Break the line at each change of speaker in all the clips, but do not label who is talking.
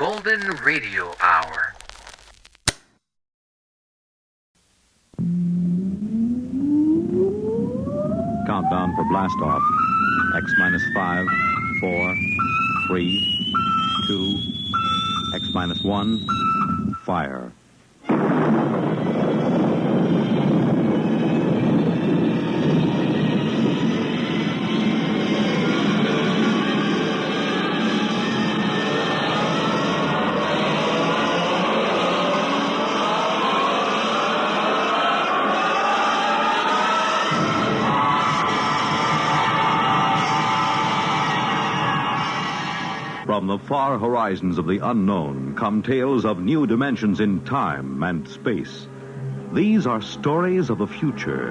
Golden Radio Hour.
Countdown for blast off. X minus 5, 4, 3, 2, X minus 1, fire. From the far horizons of the unknown come tales of new dimensions in time and space. These are stories of the future,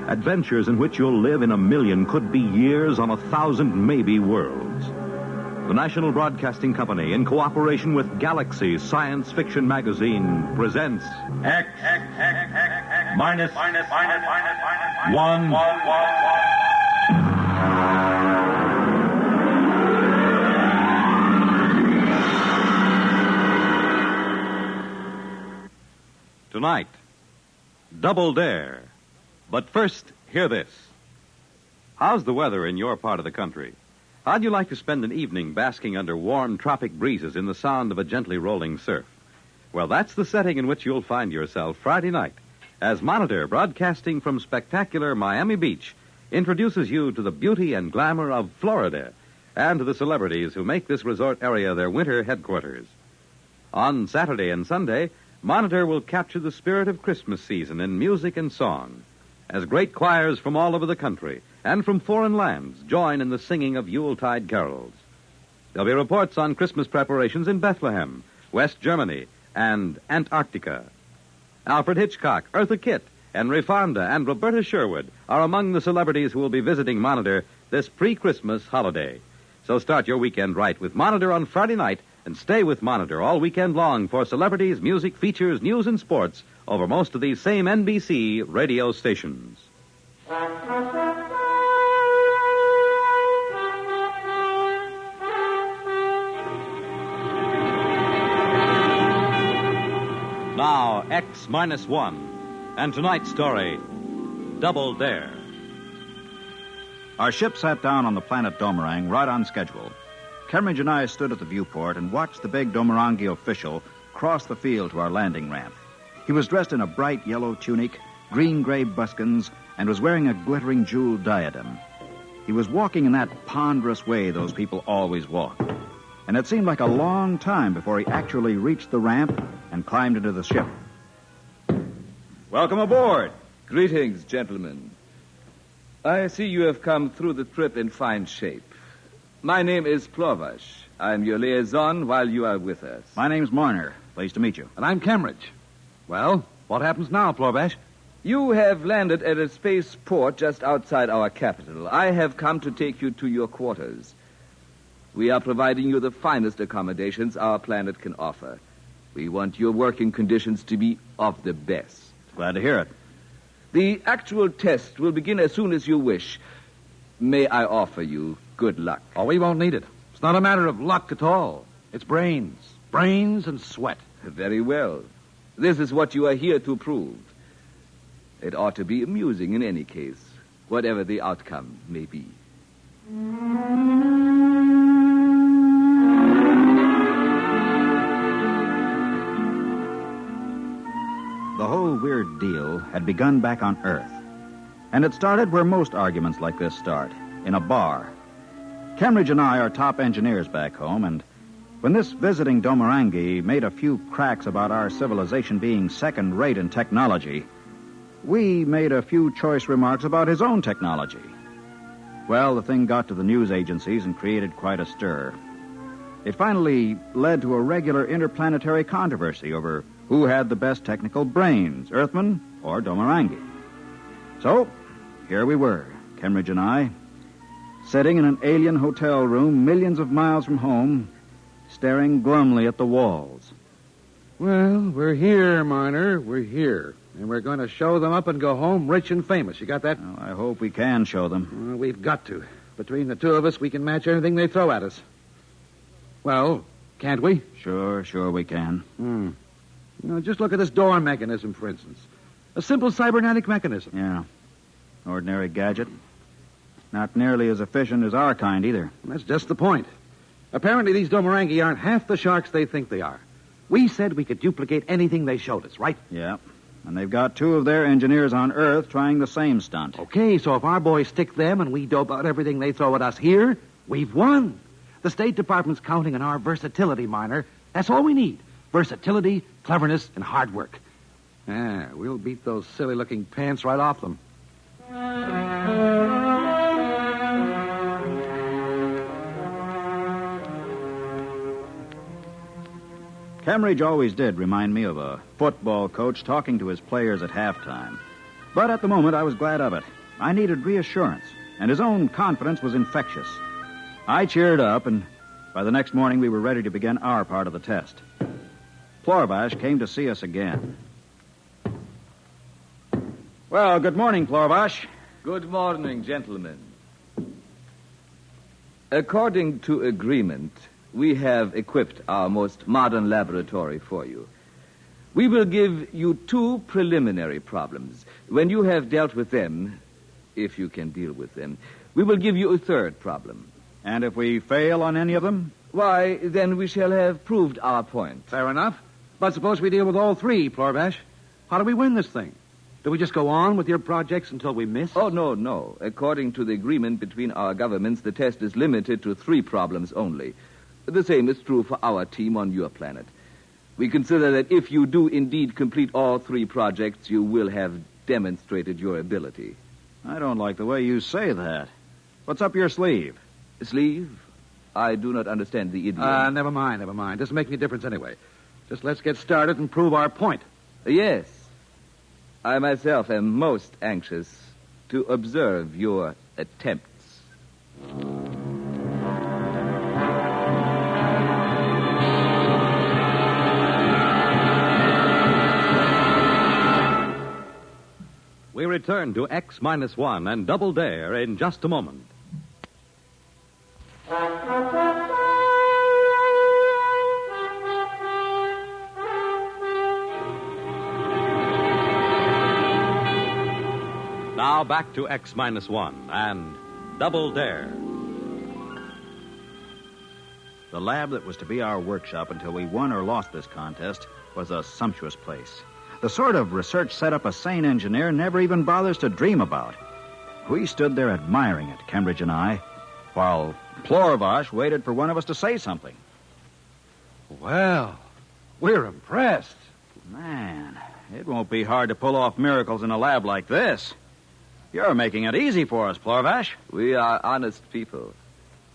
adventures in which you'll live in a million, could be years, on 1,000 maybe worlds. The National Broadcasting Company, in cooperation with Galaxy Science Fiction Magazine, presents
X minus 1.
Tonight, Double Dare. But first, hear this. How's the weather in your part of the country? How'd you like to spend an evening basking under warm tropic breezes in the sound of a gently rolling surf? Well, that's the setting in which you'll find yourself Friday night, as Monitor, broadcasting from spectacular Miami Beach, introduces you to the beauty and glamour of Florida and to the celebrities who make this resort area their winter headquarters. On Saturday and Sunday, Monitor will capture the spirit of Christmas season in music and song, as great choirs from all over the country and from foreign lands join in the singing of Yuletide carols. There'll be reports on Christmas preparations in Bethlehem, West Germany, and Antarctica. Alfred Hitchcock, Eartha Kitt, Henry Fonda, and Roberta Sherwood are among the celebrities who will be visiting Monitor this pre-Christmas holiday. So start your weekend right with Monitor on Friday night, and stay with Monitor all weekend long for celebrities, music, features, news, and sports over most of these same NBC radio stations. Now, X minus 1. And tonight's story, Double Dare.
Our ship sat down on the planet Domerang right on schedule. Kemmeridge and I stood at the viewport and watched the big Domerangi official cross the field to our landing ramp. He was dressed in a bright yellow tunic, green-gray buskins, and was wearing a glittering jeweled diadem. He was walking in that ponderous way those people always walk. And it seemed like a long time before he actually reached the ramp and climbed into the ship.
Welcome aboard. Greetings, gentlemen. I see you have come through the trip in fine shape. My name is Plovash. I'm your liaison while you are with us.
My name's Marner. Pleased to meet you.
And I'm Kemmeridge. Well, what happens now, Plovash?
You have landed at a space port just outside our capital. I have come to take you to your quarters. We are providing you the finest accommodations our planet can offer. We want your working conditions to be of the best.
Glad to hear it.
The actual test will begin as soon as you wish. May I offer you good luck?
Oh, we won't need it. It's not a matter of luck at all. It's brains. Brains and sweat.
Very well. This is what you are here to prove. It ought to be amusing in any case, whatever the outcome may be.
The whole weird deal had begun back on Earth. And it started where most arguments like this start, in a bar. Kemmeridge and I are top engineers back home, and when this visiting Domerangi made a few cracks about our civilization being second-rate in technology, we made a few choice remarks about his own technology. Well, the thing got to the news agencies and created quite a stir. It finally led to a regular interplanetary controversy over who had the best technical brains, Earthmen or Domerangi. So, here we were, Kemmeridge and I, sitting in an alien hotel room millions of miles from home, staring glumly at the walls.
Well, we're here, Marner. We're here. And we're going to show them up and go home rich and famous. You got that?
Well, I hope we can show them.
We've got to. Between the two of us, we can match anything they throw at us. Well, can't we?
Sure we can.
Just look at this door mechanism, for instance. A simple cybernetic mechanism.
Yeah. Ordinary gadget. Not nearly as efficient as our kind, either.
That's just the point. Apparently, these Domorangi aren't half the sharks they think they are. We said we could duplicate anything they showed us, right?
Yeah. And they've got 2 of their engineers on Earth trying the same stunt.
Okay, so if our boys stick them and we dope out everything they throw at us here, we've won. The State Department's counting on our versatility, Miner. That's all we need. Versatility, cleverness, and hard work. We'll beat those silly-looking pants right off them.
Cambridge always did remind me of a football coach talking to his players at halftime. But at the moment, I was glad of it. I needed reassurance, and his own confidence was infectious. I cheered up, and by the next morning, we were ready to begin our part of the test. Plorbash came to see us again. Well, good morning, Plorbash.
Good morning, gentlemen. According to agreement, we have equipped our most modern laboratory for you. We will give you 2 preliminary problems. When you have dealt with them, if you can deal with them, we will give you a 3rd problem.
And if we fail on any of them?
Why, then we shall have proved our point.
Fair enough. But suppose we deal with all 3, Plorbash. How do we win this thing? Do we just go on with your projects until we miss?
Oh, no. According to the agreement between our governments, the test is limited to 3 problems only. The same is true for our team on your planet. We consider that if you do indeed complete all 3 projects, you will have demonstrated your ability.
I don't like the way you say that. What's up your sleeve?
Sleeve? I do not understand the idiom.
Never mind. Doesn't make any difference anyway. Just let's get started and prove our point.
Yes. I myself am most anxious to observe your attempts.
We return to X-1 and Double Dare in just a moment. Now back to X-1 and Double Dare.
The lab that was to be our workshop until we won or lost this contest was a sumptuous place. The sort of research setup a sane engineer never even bothers to dream about. We stood there admiring it, Cambridge and I, while Plorbash waited for one of us to say something.
Well, we're impressed.
Man, it won't be hard to pull off miracles in a lab like this. You're making it easy for us, Plorbash.
We are honest people.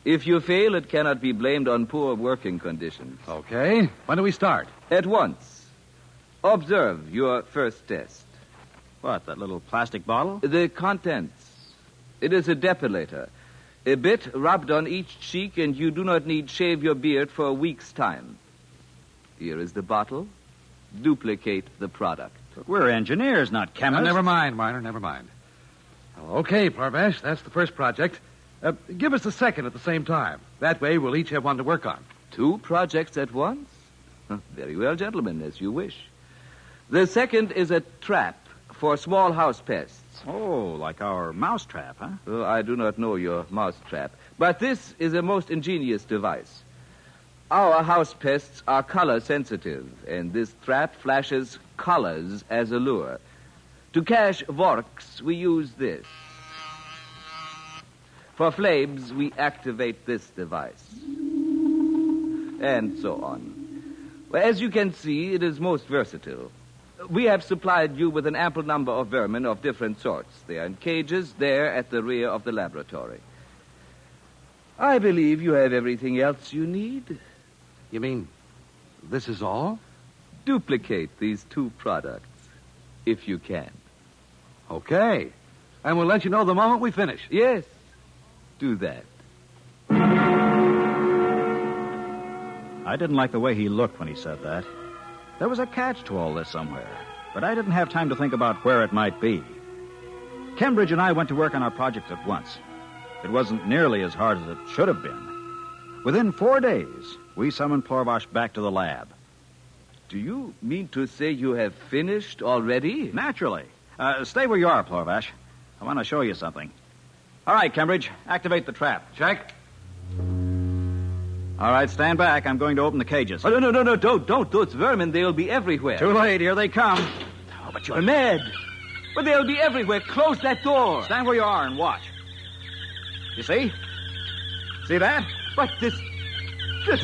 If you fail, it cannot be blamed on poor working conditions.
Okay. When do we start?
At once. Observe your first test.
What, that little plastic bottle?
The contents. It is a depilator. A bit rubbed on each cheek, and you do not need shave your beard for a week's time. Here is the bottle. Duplicate the product.
But we're engineers, not chemists.
Never mind, Miner, never mind. Okay, Plorbash, that's the first project. Give us the second at the same time. That way we'll each have one to work on.
2 projects at once? Very well, gentlemen, as you wish. The second is a trap for small house pests.
Oh, like our mouse trap, huh?
Oh, I do not know your mouse trap, but this is a most ingenious device. Our house pests are color sensitive, and this trap flashes colors as a lure. To catch vorks, we use this. For flames, we activate this device. And so on. Well, as you can see, it is most versatile. We have supplied you with an ample number of vermin of different sorts. They are in cages there at the rear of the laboratory. I believe you have everything else you need.
You mean this is all?
Duplicate these 2 products, if you can.
Okay. And we'll let you know the moment we finish.
Yes, do that.
I didn't like the way he looked when he said that. There was a catch to all this somewhere, but I didn't have time to think about where it might be. Cambridge and I went to work on our project at once. It wasn't nearly as hard as it should have been. Within 4 days, we summoned Plorvash back to the lab.
Do you mean to say you have finished already?
Naturally. Stay where you are, Plorvash. I want to show you something. All right, Cambridge, activate the trap.
Check.
All right, stand back. I'm going to open the cages.
Oh, no, don't. Those vermin, they'll be everywhere.
Too late. Here they come.
Oh, but you're mad. But they'll be everywhere. Close that door.
Stand where you are and watch. You see? See that?
But this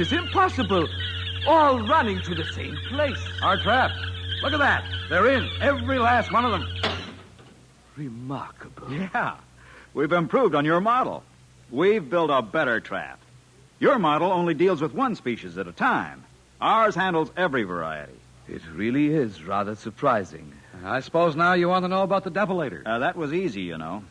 is impossible. All running to the same place.
Our trap. Look at that. They're in. Every last one of them.
Remarkable.
Yeah. We've improved on your model. We've built a better trap. Your model only deals with one species at a time. Ours handles every variety.
It really is rather surprising.
I suppose now you want to know about the depilator.
That was easy, you know.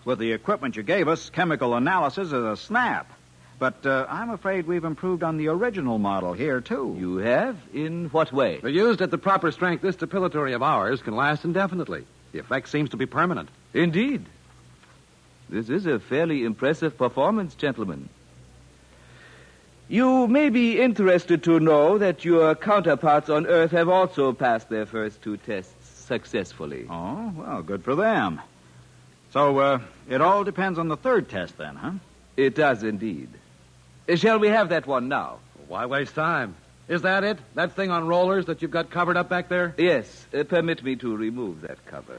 With the equipment you gave us, chemical analysis is a snap. But I'm afraid we've improved on the original model here, too.
You have? In what way?
They're used at the proper strength. This depilatory of ours can last indefinitely. The effect seems to be permanent.
Indeed. This is a fairly impressive performance, gentlemen. You may be interested to know that your counterparts on Earth have also passed their first two tests successfully.
Oh, well, good for them. So, it all depends on the third test, then, huh?
It does indeed. Shall we have that one now?
Why waste time? Is that it? That thing on rollers that you've got covered up back there?
Yes. Permit me to remove that cover.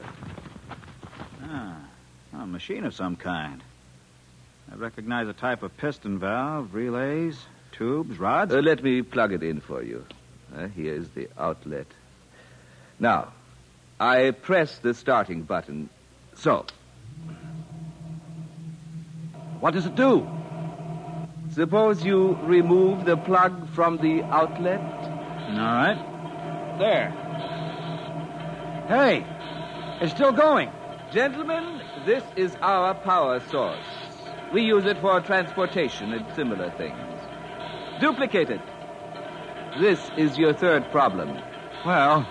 A machine of some kind. I recognize a type of piston valve, relays, tubes, rods.
Let me plug it in for you. Here's the outlet. Now, I press the starting button. So.
What does it do?
Suppose you remove the plug from the outlet.
All right.
There. Hey, it's still going.
Gentlemen, this is our power source. We use it for transportation and similar things. Duplicate it. This is your third problem.
Well,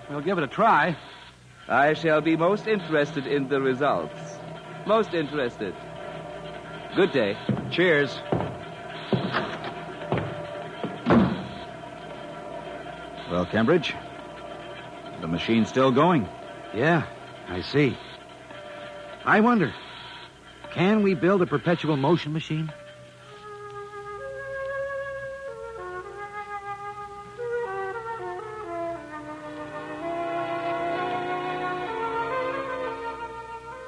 we'll give it a try.
I shall be most interested in the results. Most interested. Good day.
Cheers. Well, Cambridge, the machine's still going.
Yeah, I see. I wonder, can we build a perpetual motion machine?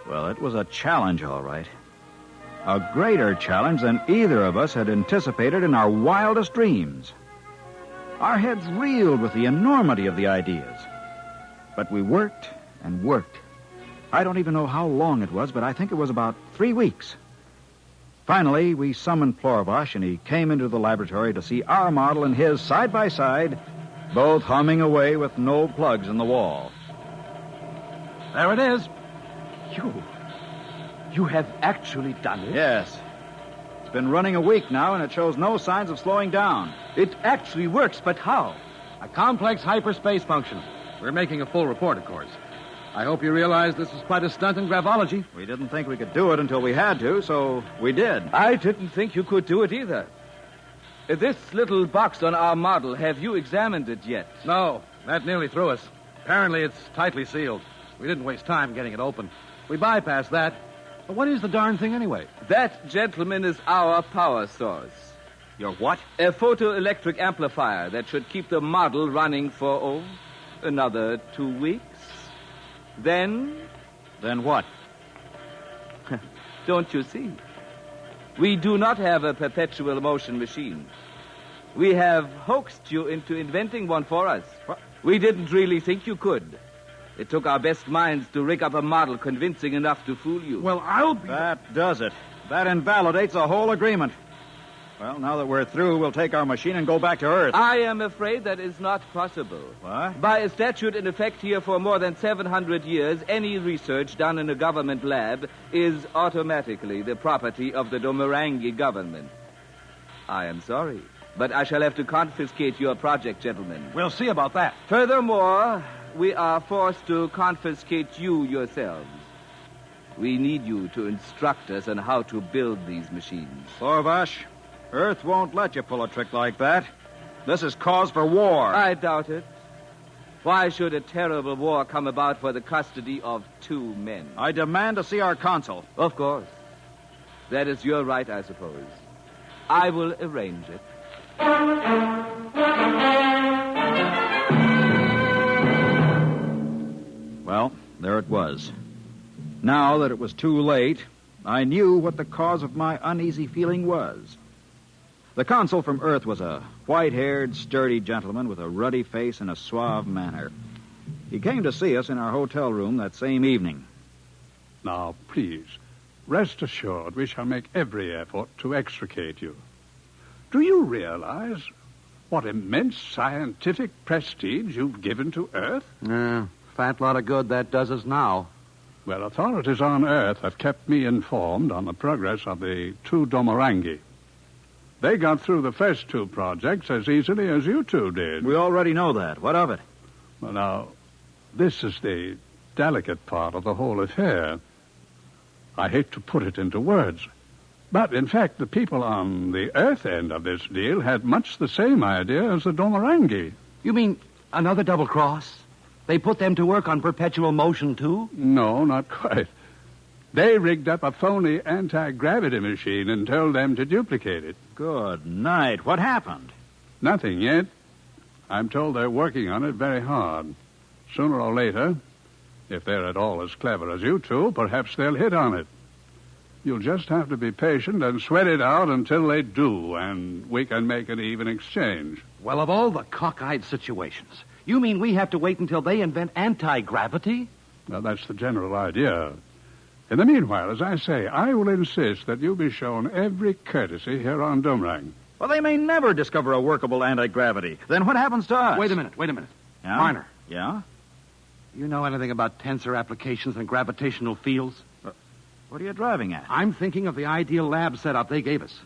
Well, it was a challenge, all right. A greater challenge than either of us had anticipated in our wildest dreams. Our heads reeled with the enormity of the ideas. But we worked and worked. I don't even know how long it was, but I think it was about 3 weeks. Finally, we summoned Plorvash, and he came into the laboratory to see our model and his side by side, both humming away with no plugs in the wall.
There it is.
You have actually done it?
Yes. It's been running a week now, and it shows no signs of slowing down.
It actually works, but how?
A complex hyperspace function. We're making a full report, of course. I hope you realize this is quite a stunt in gravology.
We didn't think we could do it until we had to, so we did.
I didn't think you could do it either. This little box on our model, have you examined it yet?
No, that nearly threw us. Apparently it's tightly sealed. We didn't waste time getting it open. We bypassed that. But what is the darn thing anyway?
That, gentlemen, is our power source.
Your what?
A photoelectric amplifier that should keep the model running for, another 2 weeks. Then?
Then what?
Don't you see? We do not have a perpetual motion machine. We have hoaxed you into inventing one for us.
What?
We didn't really think you could. It took our best minds to rig up a model convincing enough to fool you.
Well, I'll be...
That does it. That invalidates the whole agreement. Well, now that we're through, we'll take our machine and go back to Earth.
I am afraid that is not possible.
What?
By a statute in effect here for more than 700 years, any research done in a government lab is automatically the property of the Domarangi government. I am sorry, but I shall have to confiscate your project, gentlemen.
We'll see about that.
Furthermore, we are forced to confiscate you yourselves. We need you to instruct us on how to build these machines.
Plorvash, Earth won't let you pull a trick like that. This is cause for war.
I doubt it. Why should a terrible war come about for the custody of 2 men?
I demand to see our consul.
Of course. That is your right, I suppose. I will arrange it.
Well, there it was. Now that it was too late, I knew what the cause of my uneasy feeling was. The consul from Earth was a white-haired, sturdy gentleman with a ruddy face and a suave manner. He came to see us in our hotel room that same evening.
Now, please, rest assured we shall make every effort to extricate you. Do you realize what immense scientific prestige you've given to Earth?
Fat lot of good that does us now.
Well, authorities on Earth have kept me informed on the progress of the 2 Domorangi. They got through the first 2 projects as easily as you 2 did.
We already know that. What of it?
Well, now, this is the delicate part of the whole affair. I hate to put it into words, but in fact, the people on the Earth end of this deal had much the same idea as the Domorangi.
You mean another double cross? They put them to work on perpetual motion, too?
No, not quite. They rigged up a phony anti-gravity machine and told them to duplicate it.
Good night. What happened?
Nothing yet. I'm told they're working on it very hard. Sooner or later, if they're at all as clever as you 2, perhaps they'll hit on it. You'll just have to be patient and sweat it out until they do, and we can make an even exchange.
Well, of all the cockeyed situations, you mean we have to wait until they invent anti-gravity?
Well, that's the general idea. In the meanwhile, as I say, I will insist that you be shown every courtesy here on Domrang.
Well, they may never discover a workable anti-gravity. Then what happens to us?
Wait a minute.
Yeah?
Marner.
Yeah?
You know anything about tensor applications and gravitational fields?
What are you driving at?
I'm thinking of the ideal lab setup they gave us.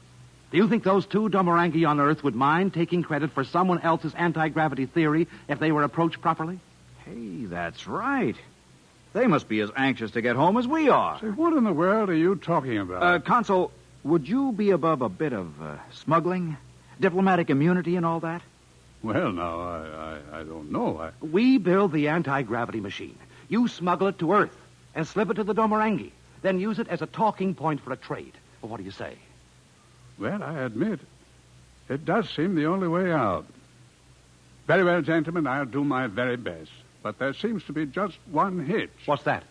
Do you think those 2 Domorangi on Earth would mind taking credit for someone else's anti-gravity theory if they were approached properly?
Hey, that's right. They must be as anxious to get home as we are.
Say, what in the world are you talking about?
Consul, would you be above a bit of smuggling, diplomatic immunity and all that?
Well, now, I don't know.
We build the anti-gravity machine. You smuggle it to Earth and slip it to the Domorangi, then use it as a talking point for a trade. Well, what do you say?
Well, I admit, it does seem the only way out. Very well, gentlemen, I'll do my very best. But there seems to be just one hitch.
What's that?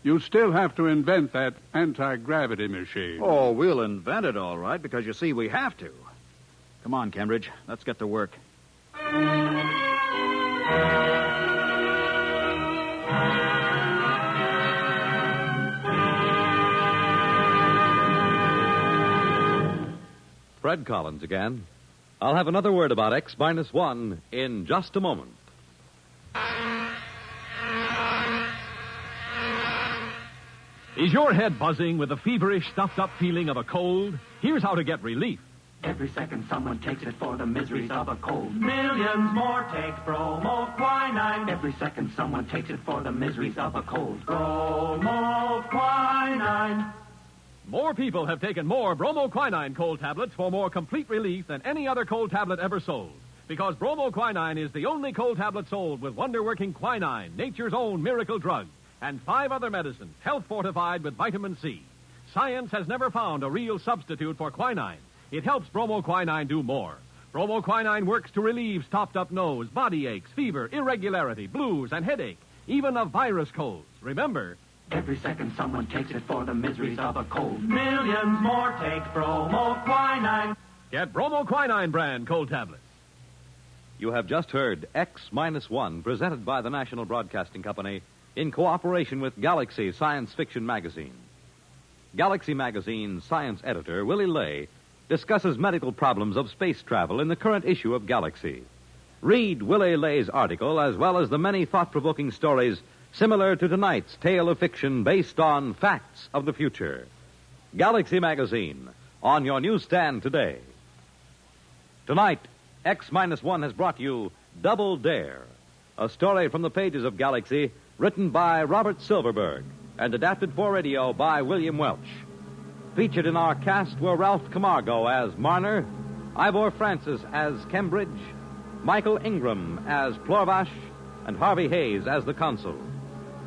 You still have to invent that anti-gravity machine.
Oh, we'll invent it all right, because you see, we have to. Come on, Cambridge. Let's get to work.
Fred Collins again. I'll have another word about X-1 in just a moment.
Is your head buzzing with the feverish, stuffed-up feeling of a cold? Here's how to get relief.
Every second someone takes it for the miseries of a cold.
Millions more take bromoquinine.
Every second someone takes it for the miseries of a cold.
Bromoquinine.
More people have taken more bromoquinine cold tablets for more complete relief than any other cold tablet ever sold. Because bromoquinine is the only cold tablet sold with wonder-working quinine, nature's own miracle drug, and 5 other medicines, health-fortified with vitamin C. Science has never found a real substitute for quinine. It helps bromoquinine do more. Bromoquinine works to relieve stopped-up nose, body aches, fever, irregularity, blues, and headache, even of virus colds. Remember,
every second someone takes it for the miseries of a cold.
Millions more take bromoquinine.
Get bromoquinine brand cold tablets.
You have just heard X-1, presented by the National Broadcasting Company in cooperation with Galaxy Science Fiction Magazine. Galaxy Magazine's science editor, Willie Lay, discusses medical problems of space travel in the current issue of Galaxy. Read Willie Lay's article as well as the many thought-provoking stories similar to tonight's tale of fiction based on facts of the future. Galaxy Magazine, on your newsstand today. Tonight, X-1 has brought you Double Dare, a story from the pages of Galaxy written by Robert Silverberg and adapted for radio by William Welch. Featured in our cast were Ralph Camargo as Marner, Ivor Francis as Kembridge, Michael Ingram as Plorvash, and Harvey Hayes as the consul.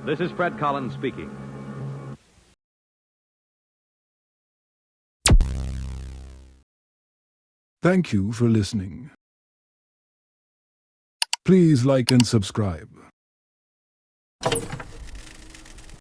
This is Fred Collins speaking.
Thank you for listening. Please like and subscribe.